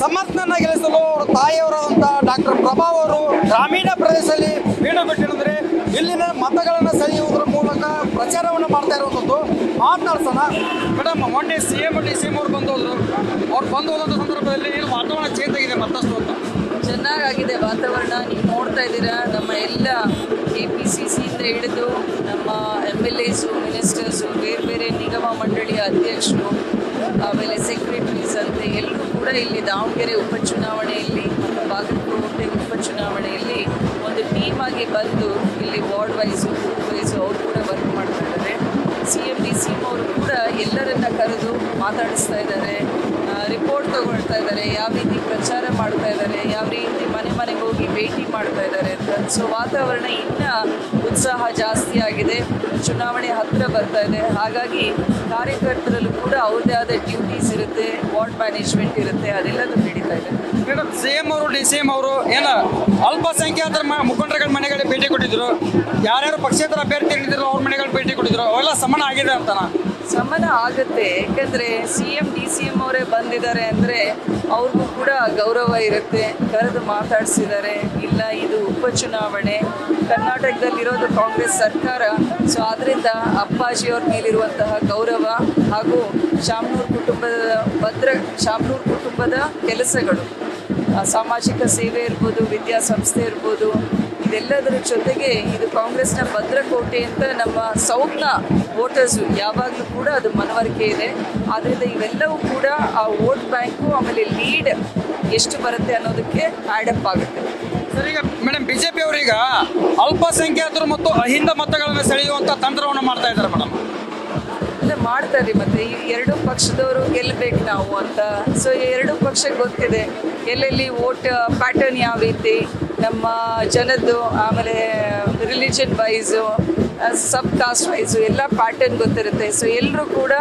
ಸಮರ್ಥನನ್ನ ಗೆಲ್ಲಿಸಲು ಅವರ ತಾಯಿಯವರಾದಂತಹ ಡಾಕ್ಟರ್ ಪ್ರಭಾ ಅವರು ಗ್ರಾಮೀಣ ಪ್ರದೇಶದಲ್ಲಿ ಬೀಡು ಬಿಟ್ಟಿದ್ರೆ ಇಲ್ಲಿನ ಮತಗಳನ್ನು ಸೆಳೆಯುವುದರ ಮೂಲಕ ಪ್ರಚಾರವನ್ನು ಮಾಡ್ತಾ ಇರುವಂಥದ್ದು. ಮಾತನಾಡ್ಸೋಣ ಮೇಡಮ್. ಮೊನ್ನೆ CM ಅವ್ರು ಬಂದೋದ್ರು. ಅವ್ರು ಬಂದು ಹೋದಂಥ ಸಂದರ್ಭದಲ್ಲಿ ಏನು ವಾತಾವರಣ ಚೇಂಜ್ ಆಗಿದೆ ಮತ್ತಷ್ಟು ಅಂತ? ಚೆನ್ನಾಗಾಗಿದೆ ವಾತಾವರಣ. ನೀವು ನೋಡ್ತಾ ಇದ್ದೀರಾ, ನಮ್ಮ ಎಲ್ಲ KPCCಯಿಂದ ಹಿಡಿದು ನಮ್ಮ MLAs, ಮಿನಿಸ್ಟರ್ಸು, ಬೇರೆ ಬೇರೆ ನಿಗಮ ಮಂಡಳಿಯ ಅಧ್ಯಕ್ಷರು, ಆಮೇಲೆ ಸೆಕ್ರೆಟರೀಸ್ ಅಂತ ಎಲ್ಲರೂ ಕೂಡ ಇಲ್ಲಿ ದಾವಣಗೆರೆ ಉಪಚುನಾವಣೆಯಲ್ಲಿ ಮತ್ತು ಬಾಗಲಕೋಟೆ ಉಪಚುನಾವಣೆಯಲ್ಲಿ ಒಂದು ಟೀಮ್ ಆಗಿ ಬಂದು ಇಲ್ಲಿ ವಾರ್ಡ್ ವೈಸು, ಬೂತ್ ವೈಸು ಅವರು ಕೂಡ ವರ್ಕ್ ಮಾಡ್ತಾ ಇದ್ದಾರೆ. CM DCM ಅವರು ಕೂಡ ಎಲ್ಲರನ್ನ ಕರೆದು ಮಾತಾಡಿಸ್ತಾ ಇದ್ದಾರೆ, ರಿಪೋರ್ಟ್ ತಗೊಳ್ತಾ ಇದ್ದಾರೆ, ಯಾವ ರೀತಿ ಪ್ರಚಾರ ಮಾಡ್ತಾ ಇದ್ದಾರೆ, ಯಾವ ರೀತಿ ಮನೆ ಮನೆಗೆ ಹೋಗಿ ಭೇಟಿ ಮಾಡ್ತಾ ಇದ್ದಾರೆ ಅಂತ. ಸೊ ವಾತಾವರಣ ಇನ್ನೂ ಉತ್ಸಾಹ ಜಾಸ್ತಿ ಆಗಿದೆ. ಚುನಾವಣೆ ಹತ್ತಿರ ಬರ್ತಾ ಇದೆ, ಹಾಗಾಗಿ ಕಾರ್ಯಕರ್ತರಲ್ಲೂ ಕೂಡ ಅವ್ರದ್ದೇ ಆದ ಡ್ಯೂಟೀಸ್ ಇರುತ್ತೆ, ವಾರ್ಡ್ ಮ್ಯಾನೇಜ್ಮೆಂಟ್ ಇರುತ್ತೆ, ಅದೆಲ್ಲದೂ ನಡೀತಾ ಇದೆ. ಮೇಡಮ್, CM ಅವರು DCM ಅವರು ಏನು ಅಲ್ಪಸಂಖ್ಯಾತರ ಮುಖಂಡರುಗಳ ಮನೆಗಳಿಗೆ ಭೇಟಿ ಕೊಟ್ಟಿದ್ರು, ಯಾರ್ಯಾರು ಪಕ್ಷೇತರ ಅಭ್ಯರ್ಥಿ ಹಿಡಿದ್ರು ಅವ್ರ ಮನೆಗಳಿಗೆ ಭೇಟಿ ಕೊಟ್ಟಿದ್ರು, ಅವೆಲ್ಲ ಸಮಾನ ಆಗಿದೆ ಅಂತನಾ? ಸಮಾನ ಆಗುತ್ತೆ, ಯಾಕಂದರೆ CM DCM ಅವರೇ ಬಂದಿದ್ದಾರೆ ಅಂದರೆ ಅವ್ರಿಗೂ ಕೂಡ ಗೌರವ ಇರುತ್ತೆ, ಕರೆದು ಮಾತಾಡಿಸಿದ್ದಾರೆ. ಇಲ್ಲ, ಇದು ಉಪಚುನಾವಣೆ, ಕರ್ನಾಟಕದಲ್ಲಿರೋದು ಕಾಂಗ್ರೆಸ್ ಸರ್ಕಾರ, ಸೊ ಆದ್ದರಿಂದ ಅಪ್ಪಾಜಿಯವ್ರ ಮೇಲಿರುವಂತಹ ಗೌರವ ಹಾಗೂ ಶಾಮನೂರು ಕುಟುಂಬದ ಕೆಲಸಗಳು, ಸಾಮಾಜಿಕ ಸೇವೆ ಇರ್ಬೋದು, ವಿದ್ಯಾಸಂಸ್ಥೆ ಇರ್ಬೋದು, ಇದೆಲ್ಲದರ ಜೊತೆಗೆ ಇದು ಕಾಂಗ್ರೆಸ್ನ ಭದ್ರಕೋಟೆ ಅಂತ ನಮ್ಮ ಸೌತ್ನ ವೋಟರ್ಸು ಯಾವಾಗಲೂ ಕೂಡ ಅದು ಮನವರಿಕೆ ಇದೆ. ಆದ್ದರಿಂದ ಇವೆಲ್ಲವೂ ಕೂಡ ಆ ವೋಟ್ ಬ್ಯಾಂಕು ಆಮೇಲೆ ಲೀಡ್ ಎಷ್ಟು ಬರುತ್ತೆ ಅನ್ನೋದಕ್ಕೆ ಆ್ಯಡಪ್ ಆಗುತ್ತೆ. ಸರ್, ಈಗ ಮೇಡಮ್ BJP ಅವರೀಗ ಅಲ್ಪಸಂಖ್ಯಾತರು ಮತ್ತು ಅಹಿಂದ ಮತಗಳನ್ನು ಸೆಳೆಯುವಂಥ ತಂತ್ರವನ್ನು ಮಾಡ್ತಾ ಇದ್ದಾರೆ ಮೇಡಮ್. ಅಲ್ಲ, ಮಾಡ್ತಾರೆ. ಮತ್ತು ಈ ಎರಡೂ ಪಕ್ಷದವರು ಗೆಲ್ಲಬೇಕು ನಾವು ಅಂತ. ಸೊ ಎರಡೂ ಪಕ್ಷಕ್ಕೆ ಗೊತ್ತಿದೆ ಎಲ್ಲೆಲ್ಲಿ ವೋಟ್ ಪ್ಯಾಟರ್ನ್ ಯಾವ ರೀತಿ, ನಮ್ಮ ಜನದ್ದು, ಆಮೇಲೆ ರಿಲಿಜನ್ ವೈಸು, ಸಬ್ ಕಾಸ್ಟ್ ವೈಸು ಎಲ್ಲ ಪ್ಯಾಟರ್ನ್ ಗೊತ್ತಿರುತ್ತೆ. ಸೊ ಎಲ್ಲರೂ ಕೂಡ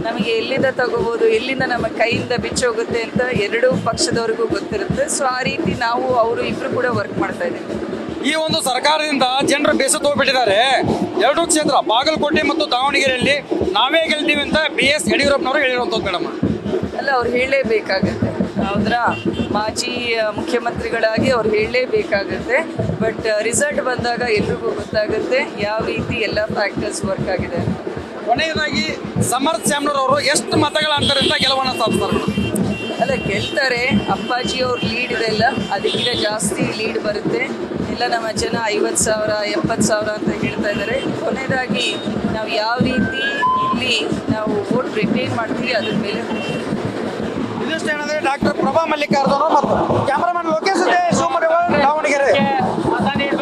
ನಮಗೆ ಎಲ್ಲಿಂದ ತಗೋಬೋದು, ಎಲ್ಲಿಂದ ನಮ್ಮ ಕೈಯಿಂದ ಬಿಚ್ಚೋಗುತ್ತೆ ಅಂತ ಎರಡೂ ಪಕ್ಷದವ್ರಿಗೂ ಗೊತ್ತಿರುತ್ತೆ. ಸೊ ಆ ರೀತಿ ನಾವು ಅವರು ಇಬ್ಬರು ಕೂಡ ವರ್ಕ್ ಮಾಡ್ತಾ ಇದ್ದೀವಿ. ಈ ಒಂದು ಸರ್ಕಾರದಿಂದ ಜನರು ಬೇಸತ್ತು ಹೋಗ್ಬಿಟ್ಟಿದ್ದಾರೆ. ಎರಡೂ ಕ್ಷೇತ್ರ ಬಾಗಲಕೋಟೆ ಮತ್ತು ದಾವಣಗೆರೆಯಲ್ಲಿ ನಾವೇ ಗೆಲ್ತೀವಿ ಅಂತ BS ಯಡಿಯೂರಪ್ಪನವರು ಹೇಳಿರುವಂಥದ್ದು ಮೇಡಮ್. ಅಲ್ಲ, ಅವ್ರು ಹೇಳಲೇಬೇಕಾಗತ್ತೆ, ಹೌದ್ರಾ? ಮಾಜಿ ಮುಖ್ಯಮಂತ್ರಿಗಳಾಗಿ ಅವ್ರು ಹೇಳಲೇಬೇಕಾಗತ್ತೆ. ಬಟ್ ರಿಸಲ್ಟ್ ಬಂದಾಗ ಎಲ್ರಿಗೂ ಗೊತ್ತಾಗುತ್ತೆ ಯಾವ ರೀತಿ ಎಲ್ಲ ಫ್ಯಾಕ್ಟರ್ಸ್ ವರ್ಕ್ ಆಗಿದೆ. ಕೊನೆಯದಾಗಿ ಸಮರ್ಥ್ ಸ್ಯಾಮ್ನೂರ್ ಎಷ್ಟು ಮತಗಳ ಅಂತರದಿಂದ ಗೆಲುವನ್ನು ಸಾಧಿಸ್ತಾರೆ? ಅಲ್ಲ, ಗೆಲ್ತಾರೆ. ಅಪ್ಪಾಜಿಯವ್ರ ಲೀಡ್ ಇದೆಲ್ಲ, ಅದಕ್ಕಿಂತ ಜಾಸ್ತಿ ಲೀಡ್ ಬರುತ್ತೆ. ಎಲ್ಲ ನಮ್ಮ ಜನ 50,000 70,000 ಅಂತ ಹೇಳ್ತಾ ಇದ್ದಾರೆ. ಕೊನೆಯದಾಗಿ ನಾವು ಯಾವ ರೀತಿ ಇಲ್ಲಿ ನಾವು ವೋಟ್ ರಿಟೈನ್ ಮಾಡ್ತೀವಿ ಅದ್ರ ಮೇಲೆ. ಇದಿಷ್ಟು ಏನಂದರೆ ಡಾಕ್ಟರ್ ಪ್ರಭಾ ಮಲ್ಲಿಕಾರ್ಜುನ ಮತ್ತು